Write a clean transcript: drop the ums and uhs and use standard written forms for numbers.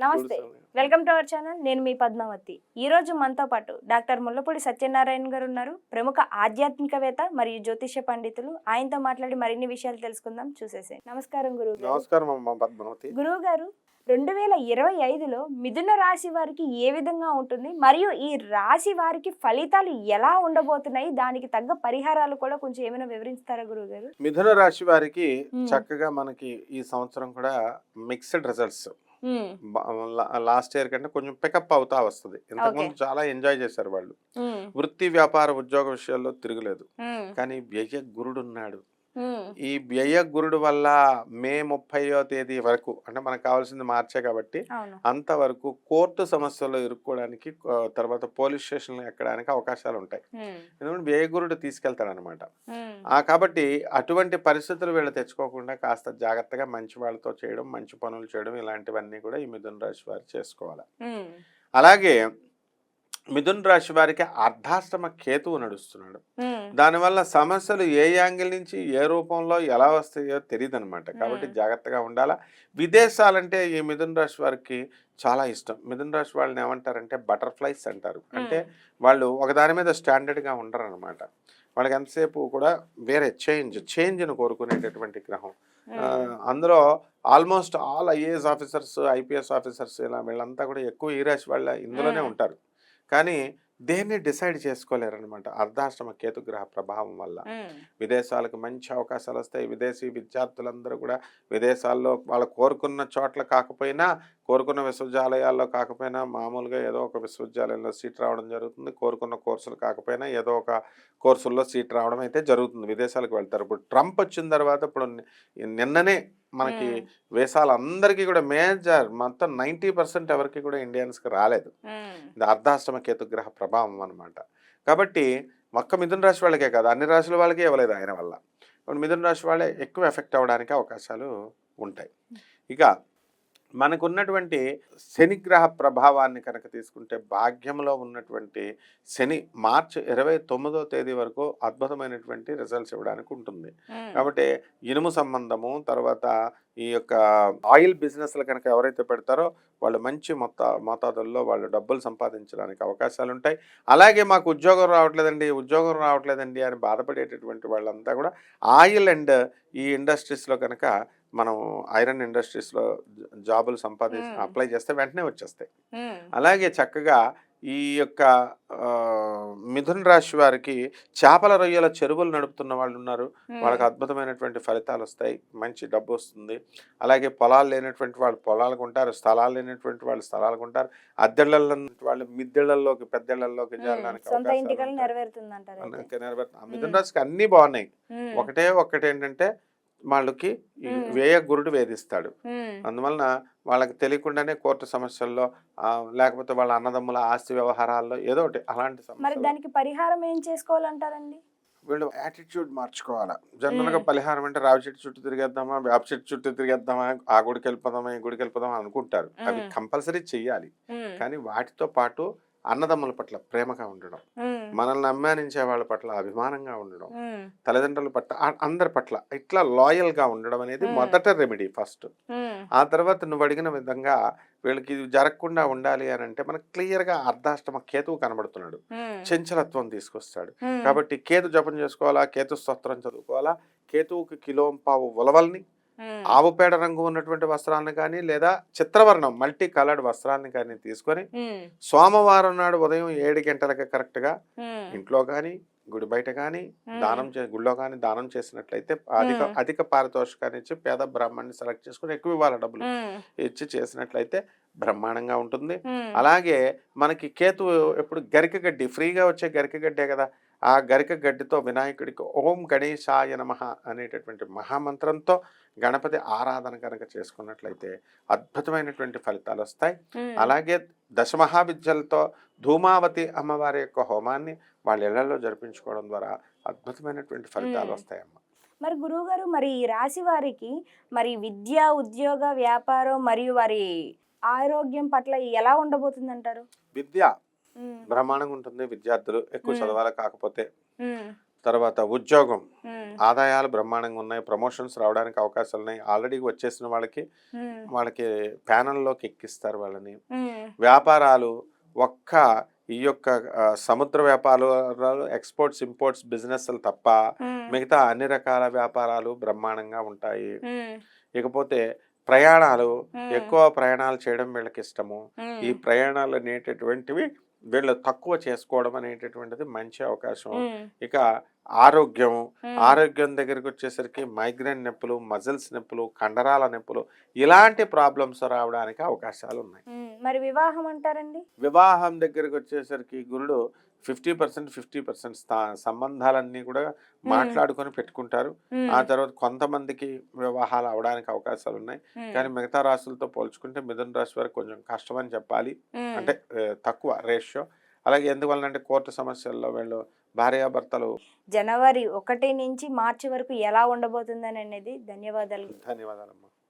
నమస్తే, welcome to our channel. నేను మీ పద్మావతి. ఈ రోజు మనతో పాటు డాక్టర్ ముల్లపూడి సత్యనారాయణ గారు ఉన్నారు. ప్రముఖ ఆధ్యాత్మికవేత్త మరియు జ్యోతిష పండితులు. ఆయనతో మాట్లాడి మరిన్ని విషయాలు తెలుసుకుందాం. చూసేసేయండి. నమస్కారం గురువు. నమస్కారం అమ్మ పద్మావతి. గురువు గారు, 2025లో మిథున రాశి వారికి ఏ విధంగా ఉంటుంది, మరియు ఈ రాశి వారికి ఫలితాలు ఎలా ఉండబోతున్నాయి, దానికి తగ్గ పరిహారాలు కూడా కొంచెం ఏమైనా వివరిస్తారా గురువు గారు? మిథున రాశి వారికి చక్కగా మనకి ఈ సంవత్సరం కూడా మిక్స్డ్ రిజల్ట్స్. లాస్ట్ ఇయర్ కంటే కొంచెం పికప్ అవుతా వస్తుంది. ఇంతకుముందు చాలా ఎంజాయ్ చేశారు వాళ్ళు. వృత్తి వ్యాపార ఉద్యోగ విషయాల్లో తిరగలేదు. కానీ వ్యయ గురుడు ఉన్నాడు. ఈ వ్యయ గురుడు వల్ల మే 30వ తేదీ వరకు, అంటే మనకు కావాల్సింది మార్చే కాబట్టి అంతవరకు కోర్టు సమస్యల్లో ఇరుక్కోవడానికి, తర్వాత పోలీస్ స్టేషన్లు ఎక్కడానికి అవకాశాలు ఉంటాయి. ఎందుకంటే వ్యయ గురుడు తీసుకెళ్తాడు అనమాట. కాబట్టి అటువంటి పరిస్థితులు వీళ్ళు తెచ్చుకోకుండా కాస్త జాగ్రత్తగా మంచి వాళ్ళతో చేయడం, మంచి పనులు చేయడం, ఇలాంటివన్నీ కూడా ఈ మిథున రాశి వారు చేసుకోవాలి. అలాగే మిథున రాశి వారికి అర్ధాష్టమ కేతువు నడుస్తున్నాడు. దానివల్ల సమస్యలు ఏ యాంగిల్ నుంచి ఏ రూపంలో ఎలా వస్తాయో తెలియదు అనమాట. కాబట్టి జాగ్రత్తగా ఉండాలా. విదేశాలంటే ఈ మిథున రాశి వారికి చాలా ఇష్టం. మిథున రాశి వాళ్ళని ఏమంటారంటే బటర్ఫ్లైస్ అంటారు. అంటే వాళ్ళు ఒకదాని మీద స్టాండర్డ్గా ఉండరు అనమాట. వాళ్ళకి ఎంతసేపు కూడా వేరే చేంజ్ను కోరుకునేటటువంటి గ్రహం. అందులో almost all IAS officers, IPS officers, ఇలా వీళ్ళంతా కూడా ఎక్కువ ఈ రాశి వాళ్ళ ఇందులోనే ఉంటారు. కానీ దేన్ని డిసైడ్ చేసుకోలేరనమాట అర్ధాష్టమ కేతుగ్రహ ప్రభావం వల్ల. విదేశాలకు మంచి అవకాశాలు వస్తాయి. విదేశీ విద్యార్థులందరూ కూడా విదేశాల్లో వాళ్ళు కోరుకున్న చోట్ల కాకపోయినా, కోరుకున్న విశ్వవిద్యాలయాల్లో కాకపోయినా, మామూలుగా ఏదో ఒక విశ్వవిద్యాలయంలో సీట్ రావడం జరుగుతుంది. కోరుకున్న కోర్సులు కాకపోయినా ఏదో ఒక కోర్సుల్లో సీట్ రావడం అయితే జరుగుతుంది. విదేశాలకు వెళ్తారు. ఇప్పుడు ట్రంప్ వచ్చిన తర్వాత, ఇప్పుడు నిన్ననే మనకి వేసాలందరికీ కూడా మేజర్ మొత్తం 90% ఎవరికి కూడా ఇండియన్స్కి రాలేదు. ఇది అర్ధాష్టమ కేతుగ్రహ ప్రభావం అనమాట. కాబట్టి ఒక్క మిథున రాశి వాళ్ళకే కాదు, అన్ని రాశుల వాళ్ళకే ఇవ్వలేదు ఆయన వల్ల. మిథున రాశి వాళ్ళే ఎక్కువ ఎఫెక్ట్ అవ్వడానికి అవకాశాలు ఉంటాయి. ఇక మనకున్నటువంటి శనిగ్రహ ప్రభావాన్ని కనుక తీసుకుంటే, భాగ్యంలో ఉన్నటువంటి శని మార్చి 29వ తేదీ వరకు అద్భుతమైనటువంటి రిజల్ట్స్ ఇవ్వడానికి ఉంటుంది. కాబట్టి ఇనుము సంబంధము, తర్వాత ఈ యొక్క ఆయిల్ బిజినెస్లు కనుక ఎవరైతే పెడతారో వాళ్ళు మంచి మోతాదుల్లో వాళ్ళు డబ్బులు సంపాదించడానికి అవకాశాలు ఉంటాయి. అలాగే మాకు ఉద్యోగం రావట్లేదండి అని బాధపడేటటువంటి వాళ్ళంతా కూడా ఆయిల్ అండ్ ఈ ఇండస్ట్రీస్లో కనుక మనం ఐరన్ ఇండస్ట్రీస్లో జాబులు అప్లై చేస్తే వెంటనే వచ్చేస్తాయి. అలాగే చక్కగా ఈ యొక్క మిథున రాశి వారికి చేపల రొయ్యల చెరువులు నడుపుతున్న వాళ్ళు ఉన్నారు. వాళ్ళకి అద్భుతమైనటువంటి ఫలితాలు వస్తాయి, మంచి డబ్బు వస్తుంది. అలాగే పొలాలు లేనటువంటి వాళ్ళు పొలాలకు ఉంటారు, స్థలాలు లేనటువంటి వాళ్ళు స్థలాలకు ఉంటారు. అద్దెళ్ళల్లో వాళ్ళు మిద్దెళ్లలోకి, పెద్దళ్లలోకి చేరడానికి మిథున రాశికి అన్ని బాగున్నాయి. ఒక్కటేంటంటే వాళ్ళకి వ్యయ గురుడు వేధిస్తాడు. అందువలన వాళ్ళకి తెలియకుండానే కోర్టు సమస్యల్లో, లేకపోతే వాళ్ళ అన్నదమ్ముల ఆస్తి వ్యవహారాల్లో ఏదో ఒకటి అలాంటి సమస్య. దానికి పరిహారం ఏం చేసుకోవాలంటారండి? వీళ్ళు యాటిట్యూడ్ మార్చుకోవాలా. జనరల్గా పరిహారం అంటే రావి చెట్టు చుట్టూ తిరిగేద్దామా, వేప చెట్టు చుట్టూ తిరిగేద్దామా, ఆ గుడికి వెళ్ళిపోదామా, ఈ గుడికి వెళ్ళిపోదామా అనుకుంటారు. అవి కంపల్సరీ చెయ్యాలి. కానీ వాటితో పాటు అన్నదమ్ముల పట్ల ప్రేమగా ఉండడం, మనల్ని అభిమానించే వాళ్ళ పట్ల అభిమానంగా ఉండడం, తల్లిదండ్రుల పట్ల, అందరి పట్ల ఇట్లా లాయల్గా ఉండడం అనేది మొదట రెమెడీ ఫస్ట్. ఆ తర్వాత నువ్వు అడిగిన విధంగా వీళ్ళకి ఇది జరగకుండా ఉండాలి అని అంటే మనకు క్లియర్గా అర్ధాష్టమ కేతువు కనబడుతున్నాడు. చంచలత్వం తీసుకొస్తాడు. కాబట్టి కేతు జపం చేసుకోవాలా, కేతు స్తోత్రం చదువుకోవాలా. కేతువుకి కిలోంపావు ఉలవల్ని, ఆవు పేడ రంగు ఉన్నటువంటి వస్త్రాలను కానీ, లేదా చిత్రవర్ణం మల్టీ కలర్డ్ వస్త్రాన్ని కానీ తీసుకొని సోమవారం నాడు ఉదయం 7 గంటలకి కరెక్ట్గా ఇంట్లో కానీ, గుడి బయట కానీ గుడిలో కానీ దానం చేసినట్లయితే అధిక పారితోషికాన్ని ఇచ్చి పేద బ్రాహ్మణ్ణి సెలెక్ట్ చేసుకుని ఎక్కువ ఇవ్వాలి డబ్బులు ఇచ్చి చేసినట్లయితే బ్రహ్మాండంగా ఉంటుంది. అలాగే మనకి కేతు ఎప్పుడు గరిక గడ్డి, ఫ్రీగా వచ్చే గరిక గడ్డే కదా, ఆ గరిక గడ్డితో వినాయకుడికి ఓం గణేశాయ నమః అనేటటువంటి మహామంత్రంతో గణపతి ఆరాధన కనుక చేసుకున్నట్లయితే అద్భుతమైనటువంటి ఫలితాలు వస్తాయి. అలాగే దశమహావిద్యలతో ధూమావతి అమ్మవారి యొక్క హోమాన్ని వాళ్ళ ఇళ్లలో జరిపించుకోవడం ద్వారా అద్భుతమైనటువంటి ఫలితాలు వస్తాయమ్మ. మరి గురువు గారు, మరి ఈ రాశి వారికి మరి విద్య, ఉద్యోగ, వ్యాపారం మరియు వారి ఆరోగ్యం పట్ల ఎలా ఉండబోతుంది అంటారు? విద్య బ్రహ్మాండంగా ఉంటుంది. విద్యార్థులు ఎక్కువ చదవాలి, కాకపోతే తర్వాత ఉద్యోగం, ఉమ్, ఆదాయాలు బ్రహ్మాండంగా ఉన్నాయి, ప్రమోషన్స్ రావడానికి అవకాశాలు ఉన్నాయి, ఆల్రెడీ వచ్చేసిన వాళ్ళకి ప్యానల్లోకి ఎక్కిస్తారు వాళ్ళని. ఉమ్, వ్యాపారాలు ఒక్క ఈ యొక్క సముద్ర వ్యాపారాలు, ఎక్స్పోర్ట్స్ ఇంపోర్ట్స్ బిజినెస్లు తప్ప ఉమ్, మిగతా అన్ని రకాల వ్యాపారాలు బ్రహ్మాండంగా ఉంటాయి. ఉమ్, ఇకపోతే ప్రయాణాలు, ఉమ్, ఎక్కువ ప్రయాణాలు చేయడం వీళ్ళకి ఇష్టము. ఈ ప్రయాణాలు అనేటటువంటివి వీళ్ళు తక్కువ చేసుకోవడం అనేటటువంటిది మంచి అవకాశం. ఉమ్, ఇక ఆరోగ్యం, ఉమ్, ఆరోగ్యం దగ్గరికి వచ్చేసరికి మైగ్రేన్ నొప్పులు, మజిల్స్ నొప్పులు, కండరాల నొప్పులు, ఇలాంటి ప్రాబ్లమ్స్ రావడానికి అవకాశాలు ఉన్నాయి. మరి వివాహం అంటారండి? వివాహం దగ్గరికి వచ్చేసరికి గురుడు 50% సంబంధాలన్నీ కూడా మాట్లాడుకొని పెట్టుకుంటారు. ఆ తర్వాత కొంతమందికి వివాహాలు అవడానికి అవకాశాలు ఉన్నాయి. కానీ మిగతా రాశులతో పోల్చుకుంటే మిథున రాశి వారికి కొంచెం కష్టం అని చెప్పాలి. అంటే తక్కువ రేషియో. అలాగే ఎందువల్లంటే కోర్టు సమస్యల్లో వీళ్ళు భార్యాభర్తలు. జనవరి 1 నుంచి మార్చి వరకు ఎలా ఉండబోతుందని అనేది. ధన్యవాదాలు. ధన్యవాదాలమ్మా.